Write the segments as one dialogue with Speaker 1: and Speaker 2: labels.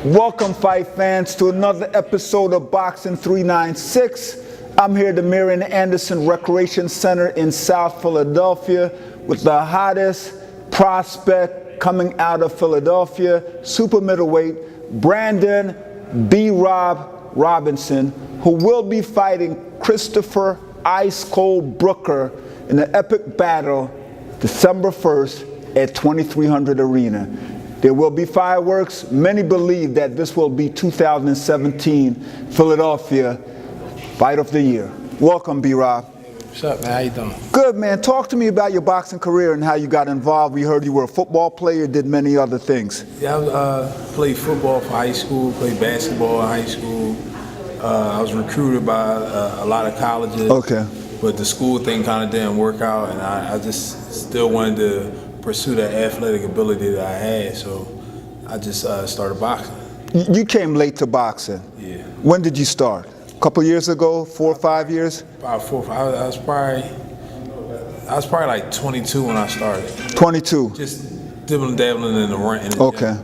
Speaker 1: Welcome, fight fans, to another episode of Boxing 396. I'm here at the Marion Anderson Recreation Center in South Philadelphia with the hottest prospect coming out of Philadelphia, super middleweight, Brandon "BROB" Robinson, who will be fighting Christopher Ice Cold Brooker in an epic battle December 1st at 2300 Arena. There will be fireworks. Many believe that this will be 2017 Philadelphia Fight of the Year. Welcome, B-Rob.
Speaker 2: What's up, man? How you doing?
Speaker 1: Good, man. Talk to me about your boxing career and how you got involved. We heard you were a football player, did many other things.
Speaker 2: Yeah, I played football for high school, played basketball in high school. I was recruited by a lot of colleges. Okay. But the school thing kind of didn't work out, and I just still wanted to pursue that athletic ability that I had, so I just started boxing.
Speaker 1: You came late to boxing.
Speaker 2: Yeah.
Speaker 1: When did you start? A couple years ago, 4 or 5 years?
Speaker 2: About 4 or 5. I was probably like 22 when I started.
Speaker 1: 22.
Speaker 2: Just dabbling in the ring.
Speaker 1: Okay.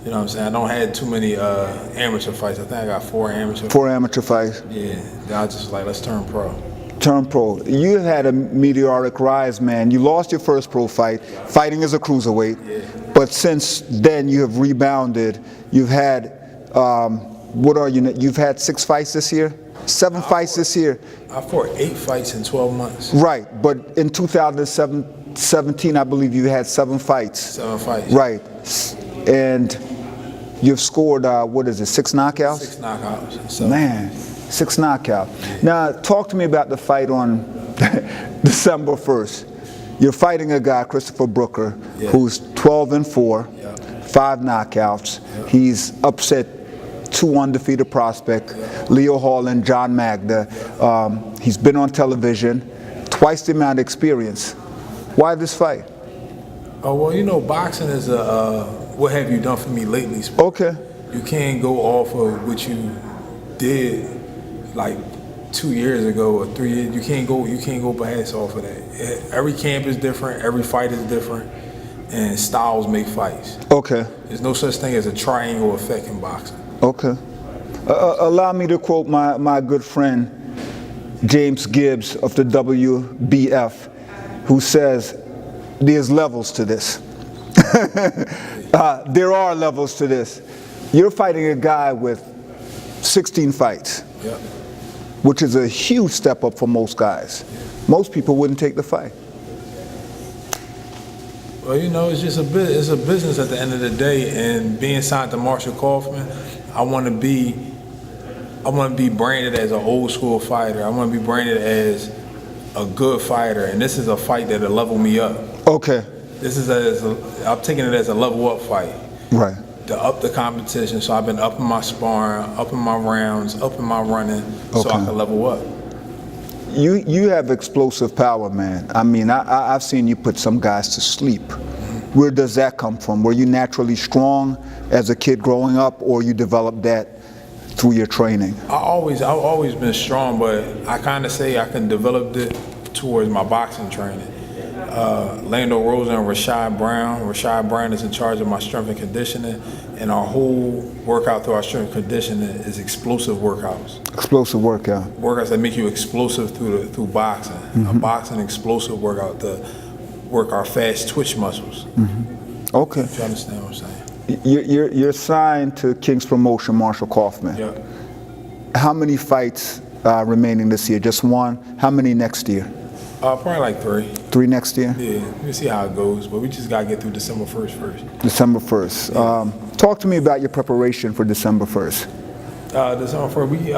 Speaker 2: You know what I'm saying? I don't had too many amateur fights. I think I got 4 amateur.
Speaker 1: 4 amateur fights.
Speaker 2: Yeah. Then I was just like, let's turn pro.
Speaker 1: Turn pro. You had a meteoric rise, man. You lost your first pro fight, fighting as a cruiserweight. Yeah. But since then, you have rebounded. You've had, you've had 6 fights this year? 7 fights this year?
Speaker 2: I fought 8 fights in 12 months.
Speaker 1: Right, but in 2017, I believe you had 7 fights. 7 fights. Right. And you've scored, 6 knockouts?
Speaker 2: 6 knockouts. So.
Speaker 1: Man. 6 knockouts. Now, talk to me about the fight on December 1st. You're fighting a guy, Christopher Brooker, who's 12-4, 5 knockouts. He's upset 2 undefeated prospects, Leo Hall and John Magda. He's been on television, twice the amount of experience. Why this fight?
Speaker 2: Oh, well, you know, boxing is a what have you done for me lately?
Speaker 1: Okay.
Speaker 2: You can't go off of what you did like 2 years ago or 3 years. You can't go past off of that. Every camp is different, every fight is different, and styles make fights.
Speaker 1: Okay.
Speaker 2: There's no such thing as a triangle effect in boxing.
Speaker 1: Okay. Allow me to quote my good friend James Gibbs of the WBF, who says there's levels to this. There are levels to this. You're fighting a guy with 16 fights. Yep. Which is a huge step up for most guys. Most people wouldn't take the fight.
Speaker 2: Well, you know, it's just a business at the end of the day, and being signed to Marshall Kaufman, I want to be branded as an old school fighter. I want to be branded as a good fighter, and this is a fight that'll level me up. Okay. I'm taking it as a level up fight. Right. To up the competition, so I've been upping my sparring, upping my rounds, upping my running, so I can level up.
Speaker 1: You have explosive power, man. I mean, I've seen you put some guys to sleep. Mm-hmm. Where does that come from? Were you naturally strong as a kid growing up, or you developed that through your training? I've
Speaker 2: always been strong, but I kind of say I can develop it towards my boxing training. Lando Rosa and Rashad Brown. Rashad Brown is in charge of my strength and conditioning, and our whole workout through our strength and conditioning is explosive workouts. Explosive workout. Workouts that make you explosive through boxing. Mm-hmm. A boxing explosive workout to work our fast twitch muscles. Mm-hmm. Okay. If you understand what I'm saying.
Speaker 1: You're signed to King's Promotion, Marshall Kaufman.
Speaker 2: Yeah.
Speaker 1: How many fights remaining this year? Just 1? How many next year?
Speaker 2: Probably like 3.
Speaker 1: 3 next year?
Speaker 2: Yeah, we'll see how it goes, but we just got to get through December 1st first.
Speaker 1: December 1st. Yeah. Talk to me about your preparation for December 1st.
Speaker 2: December 1st, we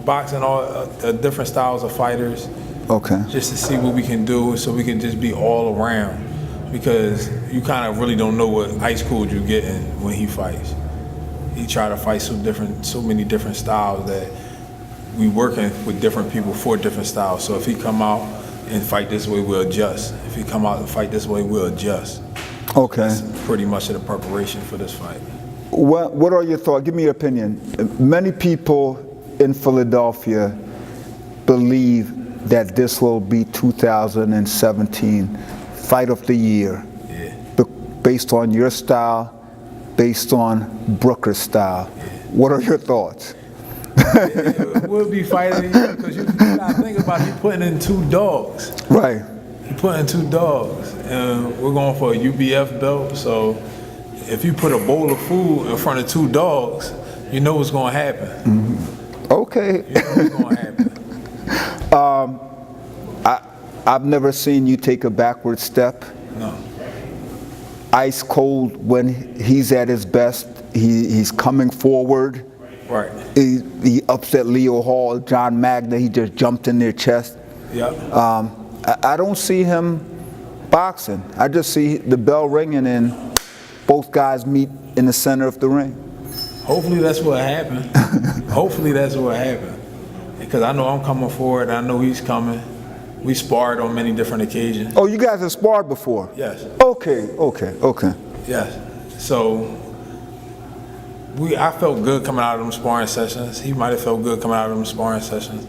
Speaker 2: boxing all different styles of fighters. Okay. Just to see what we can do, so we can just be all around. Because you kind of really don't know what Ice Cold you're getting when he fights. He try to fight so many different styles that we working with different people for different styles. So if he come out and fight this way, we'll adjust. If he come out and fight this way, we'll adjust. Okay. That's pretty much of the preparation for this fight.
Speaker 1: What are your thoughts? Give me your opinion. Many people in Philadelphia believe that this will be 2017 Fight of the Year, based on your style, based on Brooker's style. What are your thoughts?
Speaker 2: It will be Fight of the Year because you gotta think about it, you putting in 2 dogs.
Speaker 1: Right.
Speaker 2: You put in 2 dogs, and we're going for a UBF belt. So if you put a bowl of food in front of 2 dogs, you know what's going to happen.
Speaker 1: Mm-hmm. Okay.
Speaker 2: You know what's going to happen.
Speaker 1: I've never seen you take a backward step.
Speaker 2: No.
Speaker 1: Ice cold when he's at his best. He's coming forward.
Speaker 2: Right.
Speaker 1: He upset Leo Hall, John Magna. He just jumped in their chest.
Speaker 2: Yep.
Speaker 1: I don't see him boxing. I just see the bell ringing and both guys meet in the center of the ring.
Speaker 2: Hopefully that's what happened. Hopefully that's what happened. Because I know I'm coming forward. I know he's coming. We sparred on many different occasions.
Speaker 1: Oh, you guys have sparred before?
Speaker 2: Yes.
Speaker 1: Okay.
Speaker 2: Yes. So I felt good coming out of them sparring sessions. He might have felt good coming out of them sparring sessions.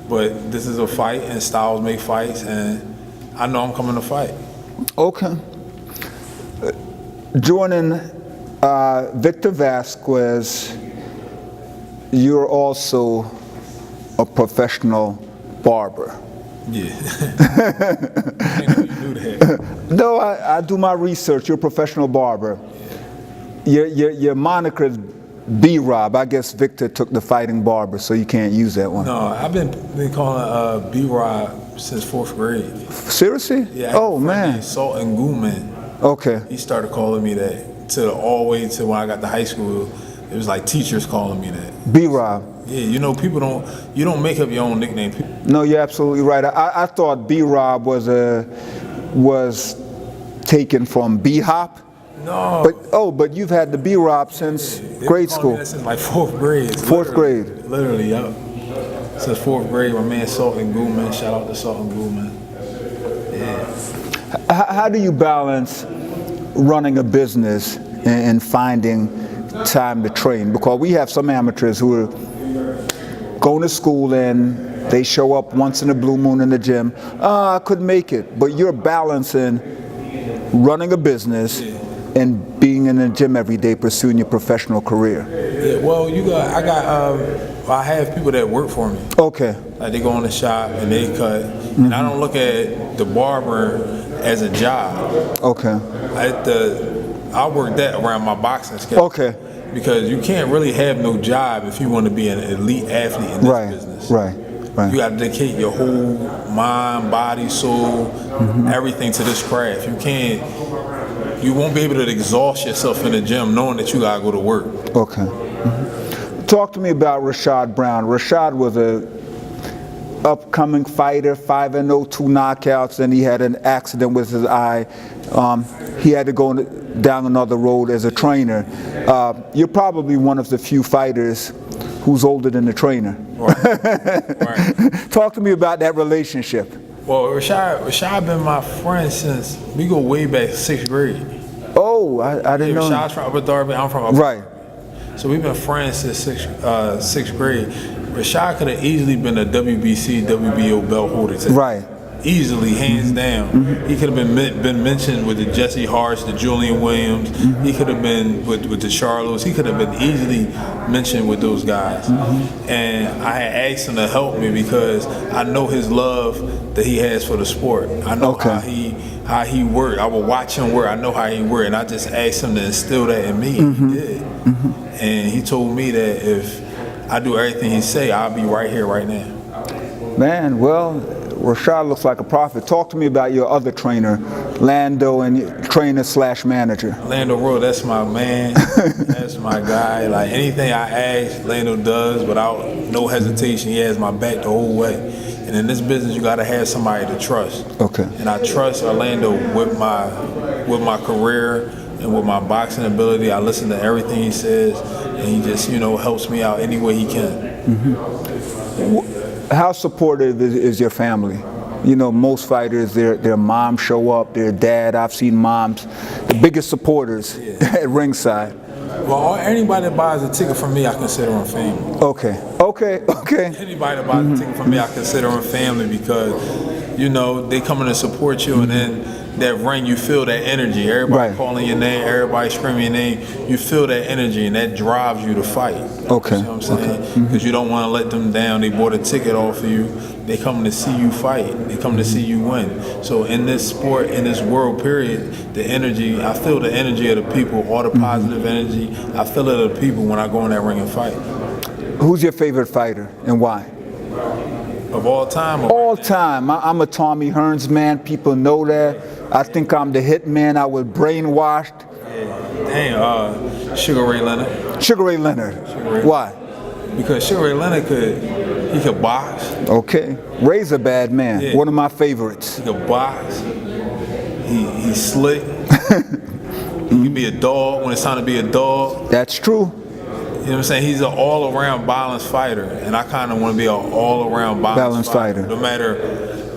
Speaker 2: But this is a fight, and styles make fights, and I know I'm coming to fight.
Speaker 1: Okay. Joining Victor Vasquez, you're also a professional barber.
Speaker 2: Yeah. I didn't know you knew that.
Speaker 1: No, I do my research. You're a professional barber. Your moniker is BROB. I guess Victor took the fighting barber, so you can't use that one.
Speaker 2: No, I've been calling BROB since 4th grade.
Speaker 1: Seriously?
Speaker 2: Yeah.
Speaker 1: Oh, man.
Speaker 2: Salt and Gooman.
Speaker 1: Okay.
Speaker 2: He started calling me that all the way to when I got to high school. It was like teachers calling me that.
Speaker 1: BROB.
Speaker 2: Yeah, you know, you don't make up your own nickname.
Speaker 1: No, you're absolutely right. I thought BROB was taken from B-Hop.
Speaker 2: No.
Speaker 1: But you've had the B-Rob since grade school.
Speaker 2: Since like 4th grade.
Speaker 1: Fourth grade.
Speaker 2: Literally, yep. Since 4th grade, my man Salt and Gooman. Shout out to Salt and Gooman. Yeah.
Speaker 1: How do you balance running a business and finding time to train? Because we have some amateurs who are going to school and they show up once in a blue moon in the gym. I couldn't make it. But you're balancing running a business and being in the gym every day, pursuing your professional career.
Speaker 2: Yeah, well, I have people that work for me.
Speaker 1: Okay.
Speaker 2: Like they go in the shop and they cut, and I don't look at the barber as a job.
Speaker 1: Okay.
Speaker 2: I work that around my boxing schedule.
Speaker 1: Okay.
Speaker 2: Because you can't really have no job if you want to be an elite athlete in this business.
Speaker 1: Right.
Speaker 2: You got to dedicate your whole mind, body, soul, everything to this craft. You won't be able to exhaust yourself in the gym knowing that you got to go to work.
Speaker 1: Okay. Talk to me about Rashad Brown. Rashad was a upcoming fighter, 5-0, 2 knockouts, and he had an accident with his eye. He had to go down another road as a trainer. You're probably one of the few fighters who's older than the trainer.
Speaker 2: Right.
Speaker 1: Talk to me about that relationship.
Speaker 2: Well, Rashad been my friend since, we go way back 6th grade.
Speaker 1: Oh, I didn't know.
Speaker 2: Rashad's from Upper Darby, I'm from Upper
Speaker 1: Right.
Speaker 2: So we've been friends since 6th grade. Rashad could have easily been a WBC, WBO belt holder today.
Speaker 1: Right.
Speaker 2: Easily, hands down. He could have been mentioned with the Jesse Harts, the Julian Williams. He could have been with the Charlos. He could have been easily mentioned with those guys. And I had asked him to help me because I know his love that he has for the sport. I know how he worked. I would watch him work. I know how he worked, and I just asked him to instill that in me. And he did. And he told me that if I do everything he say, I'll be right here, right now. Man,
Speaker 1: well, Rashad looks like a prophet. Talk to me about your other trainer, Lando, and trainer/manager.
Speaker 2: Lando Rowe, that's my man. That's my guy. Like anything I ask, Lando does without no hesitation. He has my back the whole way. And in this business, you got to have somebody to trust.
Speaker 1: Okay.
Speaker 2: And I trust Orlando with my career and with my boxing ability. I listen to everything he says, and he just, helps me out any way he can.
Speaker 1: How supportive is your family? You know, most fighters, their moms show up, their dad. I've seen moms, the biggest supporters at ringside.
Speaker 2: Well, anybody that buys a ticket from me, I consider them family.
Speaker 1: Okay.
Speaker 2: Anybody that buys a ticket from me, I consider them family because, you know, they come in to support you, and then that ring, you feel that energy. Everybody calling your name, everybody screaming your name. You feel that energy, and that drives you to fight.
Speaker 1: Okay.
Speaker 2: You know what I'm saying? Because you don't want to let them down. They bought a ticket off of you. They come to see you fight. They come to see you win. So in this sport, in this world period, the energy, I feel the energy of the people, all the positive energy. I feel it of the people when I go in that ring and fight.
Speaker 1: Who's your favorite fighter and why?
Speaker 2: Of all time?
Speaker 1: All time. I'm a Tommy Hearns man. People know that. I think I'm the hit man. I was brainwashed.
Speaker 2: Yeah. Sugar Ray Leonard.
Speaker 1: Sugar Ray Leonard. Why?
Speaker 2: Because Sugar Ray Leonard could box.
Speaker 1: Okay. Ray's a bad man.
Speaker 2: Yeah.
Speaker 1: One of my favorites.
Speaker 2: He could box. He's slick. He can be a dog when it's time to be a dog.
Speaker 1: That's true.
Speaker 2: You know what I'm saying? He's an all-around balanced fighter, and I kind of want to be an all-around balanced fighter. No matter,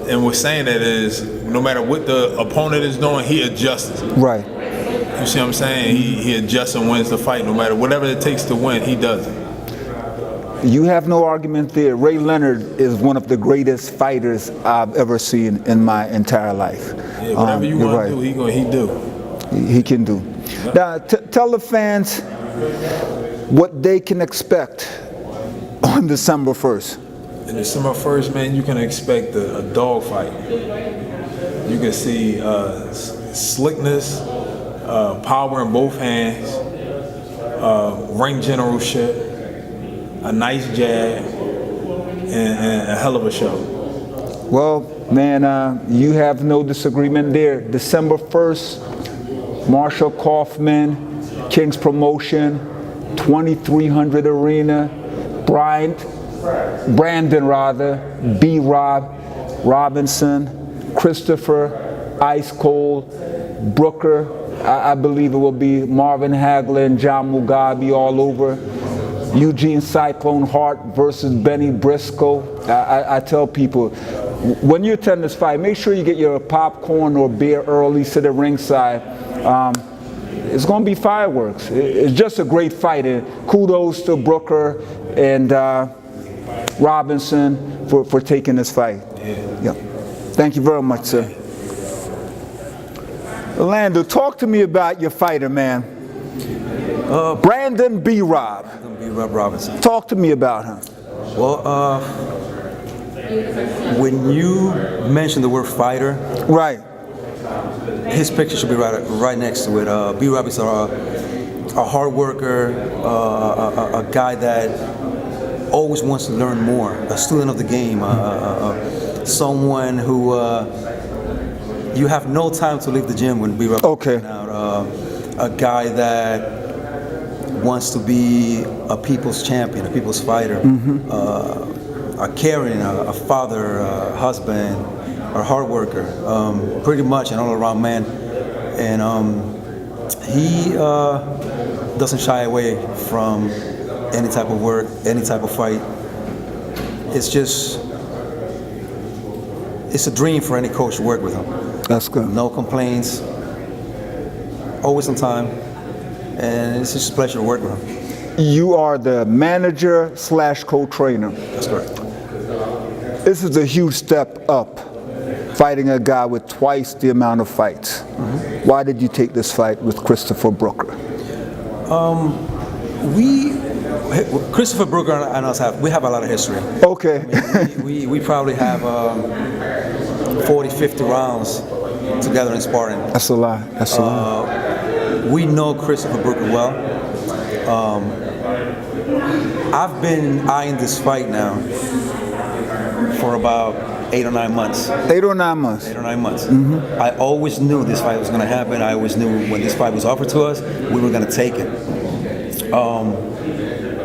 Speaker 2: and what's saying that is, no matter what the opponent is doing, he adjusts.
Speaker 1: Right.
Speaker 2: You see what I'm saying? He adjusts and wins the fight. No matter whatever it takes to win, he does it.
Speaker 1: You have no argument there. Ray Leonard is one of the greatest fighters I've ever seen in my entire life.
Speaker 2: Yeah, whatever you want to do, he do.
Speaker 1: He can do.
Speaker 2: Yeah.
Speaker 1: Now, tell the fans what they can expect on December 1st.
Speaker 2: And December 1st, man, you can expect a dog fight. You can see slickness, power in both hands, ring generalship, a nice jab, and a hell of a show.
Speaker 1: Well, man, you have no disagreement there. December 1st, Marshall Kaufman, King's Promotion, 2300 Arena, Brandon BROB, Robinson, Christopher, Ice Cold, Brooker. I believe it will be Marvin Hagler and John Mugabe all over. Eugene Cyclone Hart versus Benny Briscoe. I tell people, when you attend this fight, make sure you get your popcorn or beer early, sit at ringside. It's going to be fireworks. It's just a great fight. And kudos to Brooker and Robinson for taking this fight. Yeah. Thank you very much, sir. Orlando, talk to me about your fighter, man. Brandon BROB.
Speaker 3: BROB Robinson.
Speaker 1: Talk to me about him.
Speaker 3: Well, when you mention the word fighter,
Speaker 1: right,
Speaker 3: his picture should be right next to it. BROB is a hard worker, a guy that always wants to learn more, a student of the game, someone who you have no time to leave the gym when BROB
Speaker 1: okay.
Speaker 3: out. A guy that wants to be a people's champion, a people's fighter, a caring, a father, a husband, a hard worker, pretty much an all-around man. And he doesn't shy away from any type of work, any type of fight. It's a dream for any coach to work with him.
Speaker 1: That's good.
Speaker 3: No complaints, always on time, and it's just a pleasure to work with him.
Speaker 1: You are the manager / co-trainer.
Speaker 3: That's correct.
Speaker 1: This is a huge step up, fighting a guy with twice the amount of fights. Why did you take this fight with Christopher Brooker?
Speaker 3: Christopher Brooker and us have a lot of history.
Speaker 1: Okay.
Speaker 3: I mean, we probably have 40, 50 rounds together in sparring.
Speaker 1: That's a lot. That's a lot.
Speaker 3: We know Christopher Brooker well. I've been eyeing this fight now for about 8 or 9 months.
Speaker 1: 8 or 9 months.
Speaker 3: 8 or 9 months. I always knew this fight was going to happen. I always knew when this fight was offered to us, we were going to take it.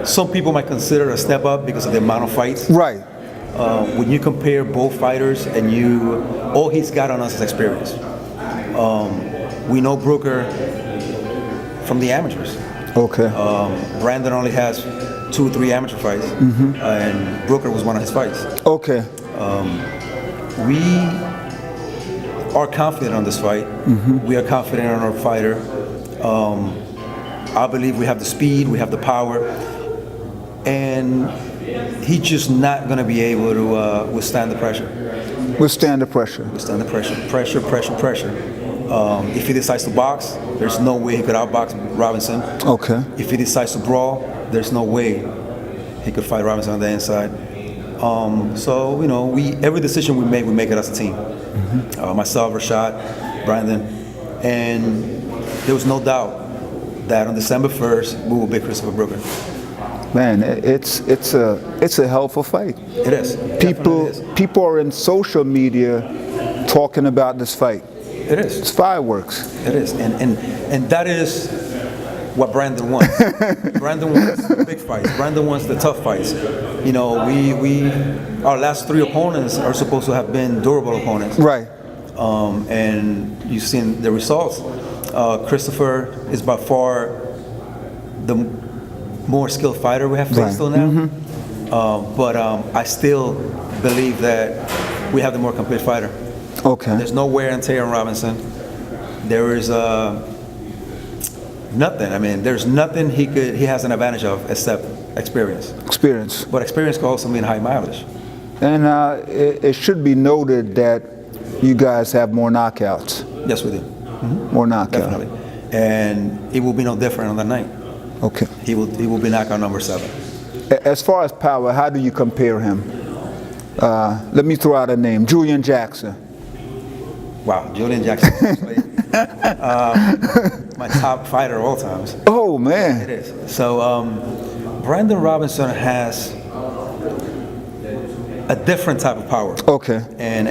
Speaker 3: Some people might consider it a step up because of the amount of fights.
Speaker 1: Right.
Speaker 3: When you compare both fighters and all he's got on us is experience. We know Brooker from the amateurs.
Speaker 1: Okay.
Speaker 3: Brandon only has 2 or 3 amateur fights, and Brooker was one of his fights.
Speaker 1: Okay.
Speaker 3: we are confident on this fight. We are confident on our fighter. I believe we have the speed, we have the power, and he's just not going to be able to withstand the pressure.
Speaker 1: Withstand the pressure.
Speaker 3: Withstand the pressure. Pressure. If he decides to box, there's no way he could outbox Robinson.
Speaker 1: Okay.
Speaker 3: If he decides to brawl, there's no way he could fight Robinson on the inside. So, you know, every decision we make it as a team. Myself, Rashad, Brandon, and there was no doubt that on December 1st we will beat Christopher Brooker.
Speaker 1: Man, it's a helpful fight.
Speaker 3: It is.
Speaker 1: People are in social media talking about this fight.
Speaker 3: It is.
Speaker 1: It's fireworks.
Speaker 3: It is, and that is what Brandon wants. Brandon wants the big fights. Brandon wants the tough fights. You know, our last 3 opponents are supposed to have been durable opponents.
Speaker 1: Right.
Speaker 3: And you've seen the results. Christopher is by far the more skilled fighter we have faced till now. But I still believe that we have the more complete fighter.
Speaker 1: Okay.
Speaker 3: There's no wear and tear on Robinson. There is nothing. I mean, there's nothing he has an advantage of except experience.
Speaker 1: Experience.
Speaker 3: But experience can also mean high mileage.
Speaker 1: And it should be noted that you guys have more knockouts.
Speaker 3: Yes, we do.
Speaker 1: More knockouts.
Speaker 3: Definitely. And it will be no different on that night.
Speaker 1: Okay.
Speaker 3: He will be knockout number 7.
Speaker 1: As far as power, how do you compare him? Let me throw out a name: Julian Jackson.
Speaker 3: Wow, Julian Jackson is my top fighter of all times.
Speaker 1: Oh man.
Speaker 3: It is. So Brandon Robinson has a different type of power.
Speaker 1: Okay.
Speaker 3: And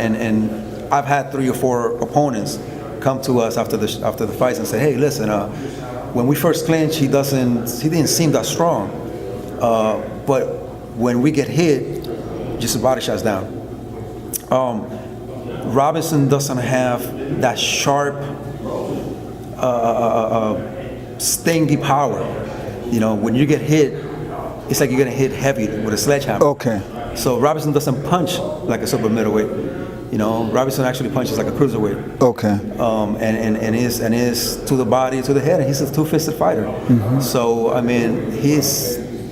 Speaker 3: I've had 3 or 4 opponents come to us after the fights and say, hey, listen, when we first clinched, he didn't seem that strong. But when we get hit, just a body shots down. Robinson doesn't have that sharp, stingy power. You know, when you get hit, it's like you're getting hit heavy with a sledgehammer.
Speaker 1: Okay.
Speaker 3: So Robinson doesn't punch like a super middleweight. You know, Robinson actually punches like a cruiserweight.
Speaker 1: Okay.
Speaker 3: And is to the body, to the head, and he's a two-fisted fighter. So I mean,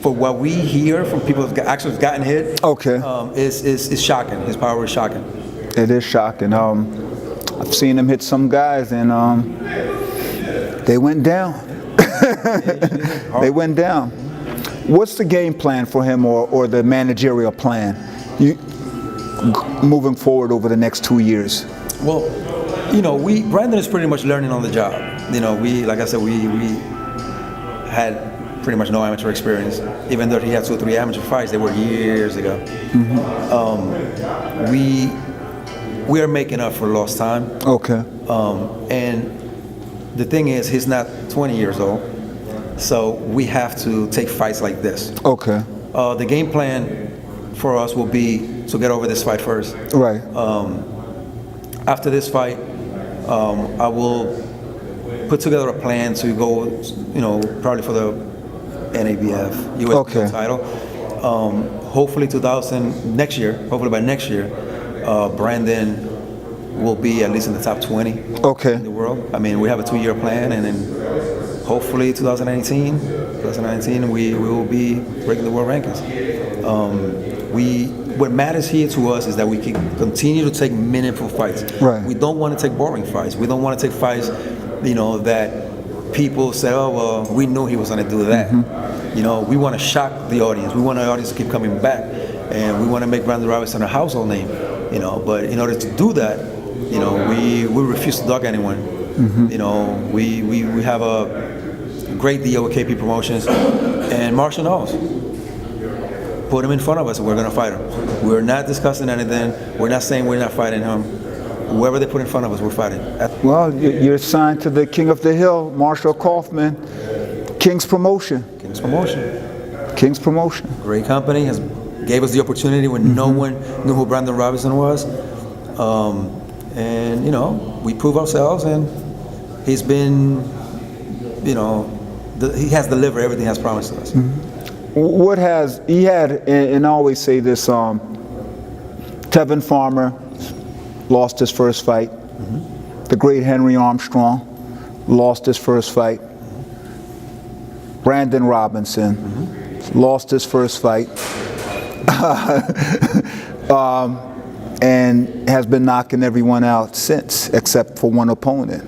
Speaker 3: for what we hear from people who've actually gotten hit,
Speaker 1: Okay.
Speaker 3: is shocking. His power is shocking.
Speaker 1: It is shocking. I've seen him hit some guys, and they went down. They went down. What's the game plan for him, or the managerial plan, moving forward over the next 2 years?
Speaker 3: Well, you know, Brandon is pretty much learning on the job. You know, like I said, we had pretty much no amateur experience. Even though he had 2 or 3 amateur fights, they were years ago. We are making up for lost time.
Speaker 1: Okay.
Speaker 3: And the thing is, he's not 20 years old, so we have to take fights like this.
Speaker 1: Okay.
Speaker 3: The game plan for us will be to get over this fight first.
Speaker 1: Right.
Speaker 3: After this fight, I will put together a plan to go, you know, probably for the NABF US title. Hopefully by next year, Brandon will be at least in the top 20 in the world. I mean, we have a 2-year plan, and then hopefully 2019 we will be breaking the world rankings. What matters here to us is that we can continue to take meaningful fights.
Speaker 1: Right.
Speaker 3: We don't want to take boring fights. We don't want to take fights, you know, that people say, oh, well, we knew he was going to do that. You know, we want to shock the audience. We want the audience to keep coming back, and we want to make Brandon Robinson a household name. You know, but in order to do that, you know, we refuse to dog anyone. You know, we have a great deal with KP Promotions, and Marshall knows. Put him in front of us, and we're going to fight him. We're not discussing anything. We're not saying we're not fighting him. Whoever they put in front of us, we're fighting.
Speaker 1: Well, you're signed to the King of the Hill, Marshall Kaufman, King's Promotion.
Speaker 3: King's Promotion.
Speaker 1: King's Promotion. Great
Speaker 3: company, gave us the opportunity when no one knew who Brandon Robinson was. And, you know, we prove ourselves, and he's been, you know, he has delivered everything he has promised us.
Speaker 1: And I always say this, Tevin Farmer, lost his first fight. The great Henry Armstrong lost his first fight. Brandon Robinson lost his first fight. And has been knocking everyone out since, except for one opponent.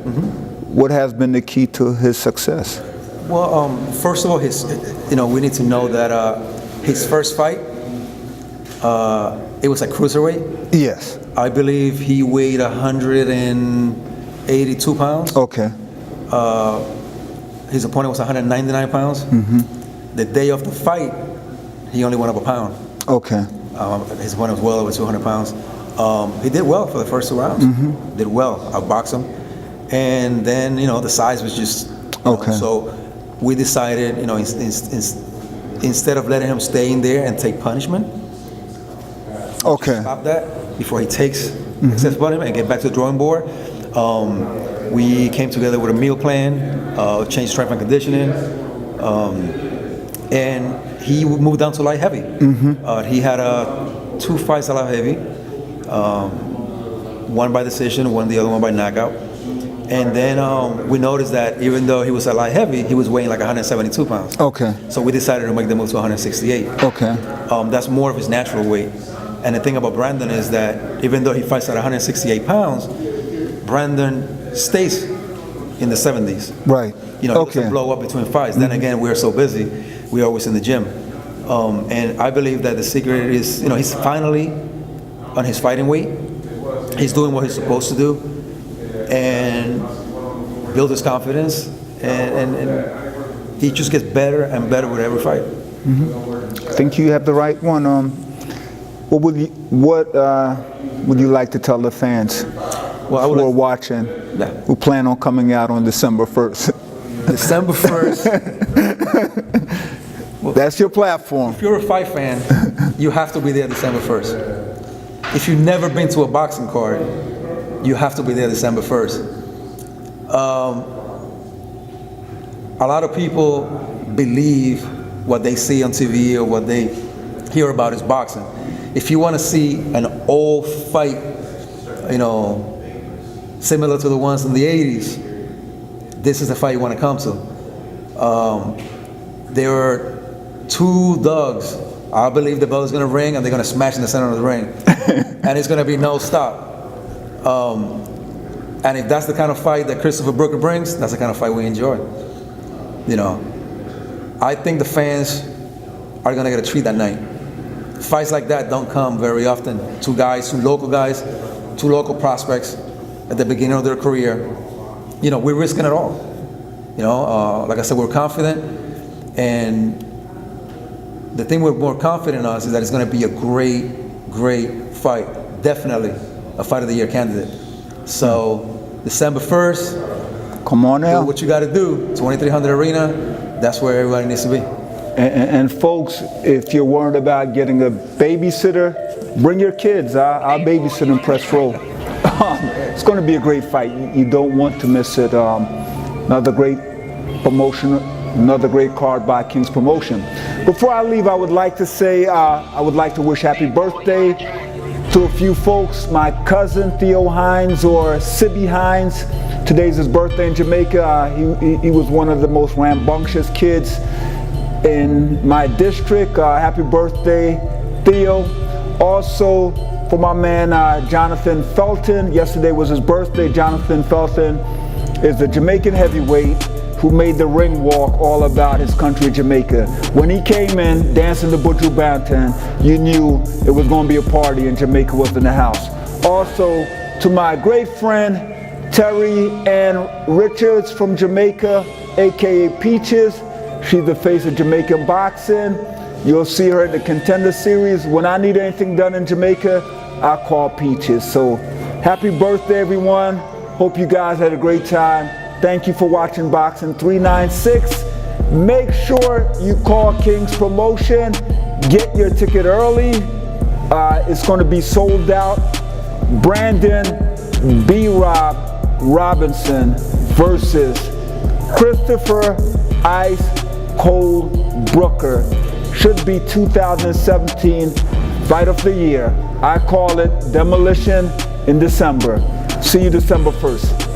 Speaker 1: What has been the key to his success?
Speaker 3: Well, first of all, we need to know that his first fight, it was at cruiserweight.
Speaker 1: Yes.
Speaker 3: I believe he weighed 182 pounds.
Speaker 1: Okay.
Speaker 3: His opponent was 199 pounds. The day of the fight, he only went up a pound.
Speaker 1: Okay.
Speaker 3: His opponent was well over 200 pounds. He did well for the first 2 rounds. Did well. Outboxed him. And then, the size was just...
Speaker 1: Okay.
Speaker 3: So we decided, instead of letting him stay in there and take punishment,
Speaker 1: Okay.
Speaker 3: stop that before he takes excessive punishment and get back to the drawing board. We came together with a meal plan, changed strength and conditioning, and he moved down to light heavy. He had 2 fights at light heavy, one by decision, the other one by knockout. And then we noticed that even though he was at light heavy, he was weighing like 172 pounds.
Speaker 1: Okay.
Speaker 3: So we decided to make the move to 168.
Speaker 1: Okay.
Speaker 3: That's more of his natural weight. And the thing about Brandon is that even though he fights at 168 pounds, Brandon stays in the 70s.
Speaker 1: Right.
Speaker 3: He doesn't blow up between fights. Then again, we're so busy, we're always in the gym. And I believe that the secret is, he's finally on his fighting weight. He's doing what he's supposed to do and build his confidence. And he just gets better and better with every fight.
Speaker 1: I think you have the right one. What would you like to tell the fans who are watching, who plan on coming out on December 1st?
Speaker 3: December 1st.
Speaker 1: That's your platform.
Speaker 3: If you're a fight fan, you have to be there December 1st. If you've never been to a boxing card, you have to be there December 1st. A lot of people believe what they see on TV or what they hear about is boxing. If you want to see an old fight, similar to the ones in the 80s, this is the fight you want to come to. There are 2 dogs. I believe the bell is going to ring and they're going to smash in the center of the ring. And it's going to be no stop. And if that's the kind of fight that Christopher Brooker brings, that's the kind of fight we enjoy. I think the fans are going to get a treat that night. Fights like that don't come very often. 2 local guys, 2 local prospects at the beginning of their career. We're risking it all. Like I said, we're confident, and the thing we're more confident in is that it's going to be a great, great fight. Definitely a Fight of the Year candidate. So December 1st,
Speaker 1: come on now.
Speaker 3: Do what you got to do. 2300 Arena. That's where everybody needs to be.
Speaker 1: And folks, if you're worried about getting a babysitter, bring your kids. I'll babysit in press row. It's going to be a great fight. You don't want to miss it. Another great promotion, another great card by King's Promotion. Before I leave, I would like to say, I would like to wish happy birthday to a few folks. My cousin Theo Hines, or Sibby Hines. Today's his birthday in Jamaica. He was one of the most rambunctious kids in my district. Happy birthday, Theo. Also, for my man Jonathan Felton. Yesterday was his birthday. Jonathan Felton is the Jamaican heavyweight who made the ring walk all about his country, Jamaica. When he came in dancing the Buju Banton, you knew it was going to be a party and Jamaica was in the house. Also, to my great friend Terry Ann Richards from Jamaica, aka Peaches. She's the face of Jamaican boxing. You'll see her in the Contender Series. When I need anything done in Jamaica, I call Peaches. So happy birthday, everyone. Hope you guys had a great time. Thank you for watching Boxing 396. Make sure you call King's Promotion. Get your ticket early. It's going to be sold out. Brandon BROB Robinson versus Christopher Ice Cold Brooker. Should be 2017 Fight of the Year. I call it Demolition in December. See you December 1st.